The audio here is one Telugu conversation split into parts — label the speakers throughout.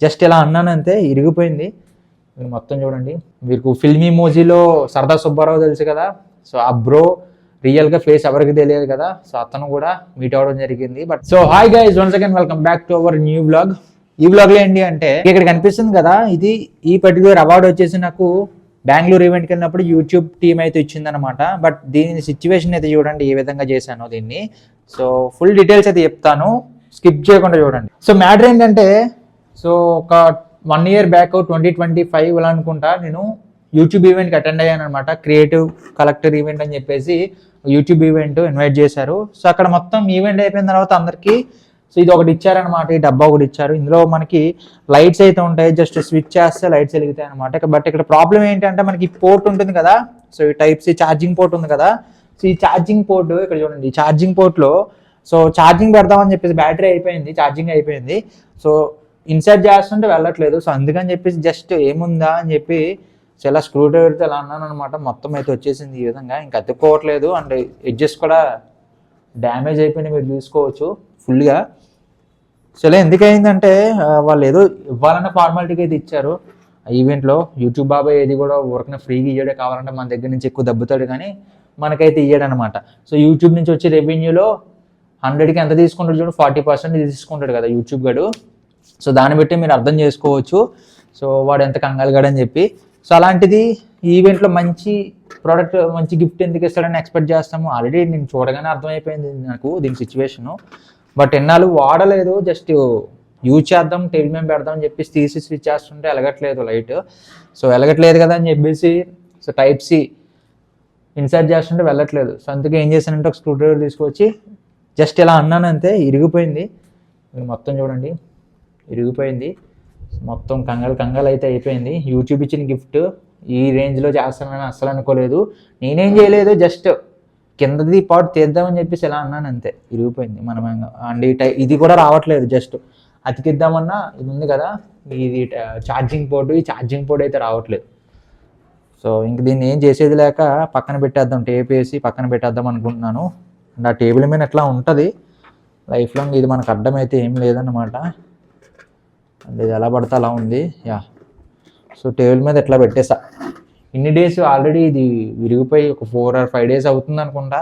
Speaker 1: జస్ట్ ఇలా అన్నానంతే ఇరిగిపోయింది. మీరు మొత్తం చూడండి. మీకు ఫిల్మ్ ఇమోజీలో సరదా సుబ్బారావు తెలుసు కదా, సో ఆ బ్రో రియల్గా ఫేస్ ఎవరికి తెలియదు కదా, సో అతను కూడా మీట్ అవ్వడం జరిగింది. But so hi guys, once again welcome back to our new blog. ఈ బ్లాగ్లో ఏంటి అంటే ఇక్కడ కనిపిస్తుంది కదా, ఇది ఈ పర్టికులర్ అవార్డు వచ్చేసి నాకు బెంగళూరు ఈవెంట్కి వెళ్ళినప్పుడు యూట్యూబ్ టీమ్ అయితే ఇచ్చిందనమాట. బట్ దీని సిచ్యువేషన్ అయితే చూడండి ఏ విధంగా చేశానో దీన్ని. సో ఫుల్ డీటెయిల్స్ అయితే చెప్తాను, స్కిప్ చేయకుండా చూడండి. సో మ్యాటర్ ఏంటంటే, సో ఒక 1 year బ్యాక్ 2025 ఇలా అనుకుంటా నేను యూట్యూబ్ ఈవెంట్కి అటెండ్ అయ్యాను అనమాట. క్రియేటివ్ కలెక్టర్ ఈవెంట్ అని చెప్పేసి యూట్యూబ్ ఈవెంట్ ఇన్వైట్ చేశారు. సో అక్కడ మొత్తం ఈవెంట్ అయిపోయిన తర్వాత అందరికీ సో ఇది ఒకటి ఇచ్చారనమాట, ఈ డబ్బా ఒకటి ఇచ్చారు. ఇందులో మనకి లైట్స్ అయితే ఉంటాయి, జస్ట్ స్విచ్ చేస్తే లైట్స్ వెలుగుతాయి అనమాట. బట్ ఇక్కడ ప్రాబ్లం ఏంటంటే మనకి పోర్ట్ ఉంటుంది కదా, సో ఈ టైప్ సి ఛార్జింగ్ పోర్ట్ ఉంది కదా, సో ఈ ఛార్జింగ్ పోర్ట్ ఇక్కడ చూడండి, ఈ ఛార్జింగ్ పోర్ట్లో సో ఛార్జింగ్ పెడదామని చెప్పేసి బ్యాటరీ అయిపోయింది, ఛార్జింగ్ అయిపోయింది. సో ఇన్సర్ట్ చేస్తుంటే వెళ్ళట్లేదు. సో అందుకని చెప్పేసి జస్ట్ ఏముందా అని చెప్పి సో ఇలా స్క్రూ డ్రైవర్తో ఇలా అన్నాను అనమాట. మొత్తం అయితే వచ్చేసింది ఈ విధంగా, ఇంకా అతుక్కోవట్లేదు. అండ్ ఎడ్జెస్ కూడా డ్యామేజ్ అయిపోయినాయి, మీరు చూసుకోవచ్చు ఫుల్గా. సో ఇలా ఎందుకయిందంటే వాళ్ళు ఏదో ఇవ్వాలన్న ఫార్మాలిటీకి అయితే ఇచ్చారు ఈవెంట్లో. యూట్యూబ్ బాబాయ్ ఏది కూడా ఊరికనే ఫ్రీగా ఇయ్యడే, కావాలంటే మన దగ్గర నుంచి ఎక్కువ దబ్బుతాడు కానీ మనకైతే ఇయ్యడనమాట. సో యూట్యూబ్ నుంచి వచ్చే రెవెన్యూలో 100కి ఎంత తీసుకుంటాడు చూడు, 40% తీసుకుంటాడు కదా యూట్యూబ్ గడు. సో దాన్ని బట్టి మీరు అర్థం చేసుకోవచ్చు సో వాడు ఎంత కంగాలుగాడని చెప్పి. సో అలాంటిది ఈవెంట్లో మంచి ప్రోడక్ట్, మంచి గిఫ్ట్ ఎందుకు ఇస్తాడని ఎక్స్పెక్ట్ చేస్తాము. ఆల్రెడీ నేను చూడగానే అర్థమైపోయింది నాకు దీని సిచ్యువేషను. బట్ ఎన్నాళ్ళు వాడలేదు, జస్ట్ యూజ్ చేద్దాం, టేబుల్ మేము పెడదాం అని చెప్పేసి తీసి స్విచ్ చేస్తుంటే వెలగట్లేదు లైట్. సో వెలగట్లేదు కదా అని చెప్పేసి సో టైప్ సి ఇన్సర్ట్ చేస్తుంటే వెళ్ళట్లేదు. సో అందుకే ఏం చేశానంటే ఒక స్క్రూ డ్రైవర్ తీసుకొచ్చి జస్ట్ ఇలా అన్నానంతే ఇరిగిపోయింది. మీరు మొత్తం చూడండి ఇరిగిపోయింది, మొత్తం కంగాలు అయితే అయిపోయింది. యూట్యూబ్ ఇచ్చిన గిఫ్ట్ ఈ రేంజ్లో చేస్తానని అస్సలు అనుకోలేదు. నేనేం చేయలేదు, జస్ట్ కిందది పాటు తీద్దామని చెప్పేసి ఇలా అన్నాను అంతే, ఇరిగిపోయింది. మనం అండ్ ఇది కూడా రావట్లేదు, జస్ట్ అతికిద్దామన్నా ఇది ఉంది కదా, ఇది ఛార్జింగ్ పోర్టు, ఈ ఛార్జింగ్ పోర్ట్ అయితే రావట్లేదు. సో ఇంక దీన్ని ఏం చేసేది లేక పక్కన పెట్టేద్దాం, టేప్ వేసి పక్కన పెట్టేద్దాం అనుకుంటున్నాను. అండ్ ఆ టేబుల్ మీద ఎట్లా ఉంటుంది లైఫ్ లాంగ్, ఇది మనకు అడ్డం అయితే ఏం లేదన్నమాట. అండ్ ఇది ఎలా పడితే అలా ఉంది యా. సో టేబుల్ మీద ఎట్లా పెట్టేసా. ఇన్ని డేస్ ఆల్రెడీ ఇది విరిగిపోయి ఒక 4 or 5 days అవుతుంది అనుకుంటా.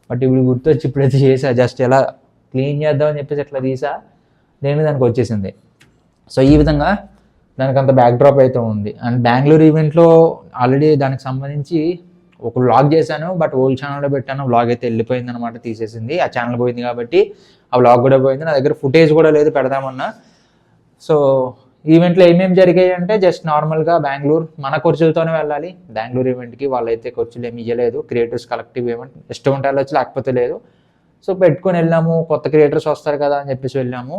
Speaker 1: బట్ ఇప్పుడు గుర్తొచ్చి ఇప్పుడైతే చేసా, జస్ట్ ఎలా క్లీన్ చేద్దామని చెప్పేసి ఎట్లా తీసా, దానికి వచ్చేసింది. సో ఈ విధంగా దానికి అంత బ్యాక్ డ్రాప్ అయితే ఉంది. అండ్ బెంగళూరు ఈవెంట్లో ఆల్రెడీ దానికి సంబంధించి ఒక వ్లాగ్ చేశాను, బట్ ఓల్డ్ ఛానల్లో పెట్టాను. వ్లాగ్ అయితే వెళ్ళిపోయింది అనమాట, తీసేసింది. ఆ ఛానల్ పోయింది కాబట్టి ఆ వ్లాగ్ కూడా పోయింది. నా దగ్గర ఫుటేజ్ కూడా లేదు పెడదామన్నా. సో ఈవెంట్లో ఏమేమి జరిగాయి అంటే జస్ట్ నార్మల్గా బెంగళూరు మన ఖర్చులతోనే వెళ్ళాలి. బెంగళూరు ఈవెంట్కి వాళ్ళైతే ఖర్చులు ఏమి ఇవ్వలేదు. క్రియేటర్స్ కలెక్టివ్ ఈవెంట్ ఇష్టం ఉంటే వెళ్ళొచ్చు, లేకపోతే లేదు. సో పెట్టుకొని వెళ్ళాము, కొత్త క్రియేటర్స్ వస్తారు కదా అని చెప్పేసి వెళ్ళాము.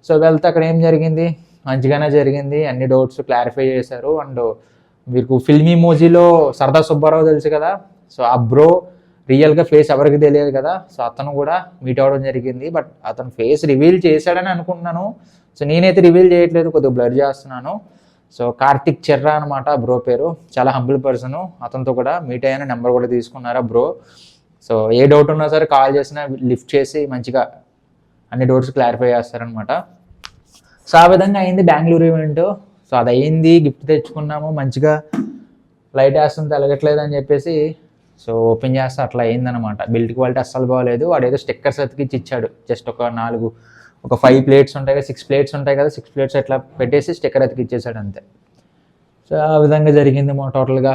Speaker 1: సో వెళ్తే అక్కడ ఏం జరిగింది, మంచిగానే జరిగింది. అన్ని డౌట్స్ క్లారిఫై చేశారు. అండ్ మీకు ఫిల్మ్ ఇమోజీలో సరదా సుబ్బారావు తెలుసు కదా, సో ఆ బ్రో రియల్గా ఫేస్ ఎవరికి తెలియదు కదా, సో అతను కూడా మీట్ అవ్వడం జరిగింది. బట్ అతను ఫేస్ రివీల్ చేశాడని అనుకుంటున్నాను. సో నేనైతే రివీల్ చేయట్లేదు, కొద్దిగా బ్లర్ చేస్తున్నాను. సో కార్తిక్ చెర్రా అనమాట బ్రో పేరు, చాలా హంబుల్ పర్సను. అతనితో కూడా మీట్ అయ్యాను, నెంబర్ కూడా తీసుకున్నారా బ్రో. సో ఏ డౌట్ ఉన్నా సరే కాల్ చేసినా లిఫ్ట్ చేసి మంచిగా అన్ని డౌట్స్ క్లారిఫై చేస్తారనమాట. సో ఆ విధంగా అయింది బెంగళూరు ఈవెంట్. సో అది అయింది, గిఫ్ట్ తెచ్చుకున్నాము. మంచిగా లైట్ వేస్తుంది తెలగట్లేదు అని చెప్పేసి సో ఓపెన్ చేస్తే అట్లా అయిందనమాట. బిల్డ్ క్వాలిటీ అస్సలు బాగోలేదు. వాడు ఏదో స్టిక్కర్స్ అతికిచ్చి ఇచ్చాడు, జస్ట్ ఒక 5 plates ఉంటాయి కదా, 6 plates ఉంటాయి కదా, 6 plates ఎట్లా పెట్టేసి స్టిక్కర్ అతికిచ్చేసాడు అంతే. సో ఆ విధంగా జరిగింది మా టోటల్గా.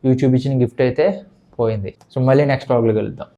Speaker 1: యూట్యూబ్ ఇచ్చిన గిఫ్ట్ అయితే పోయింది. సో మళ్ళీ నెక్స్ట్ వ్లాగ్లోకి వెళ్దాం.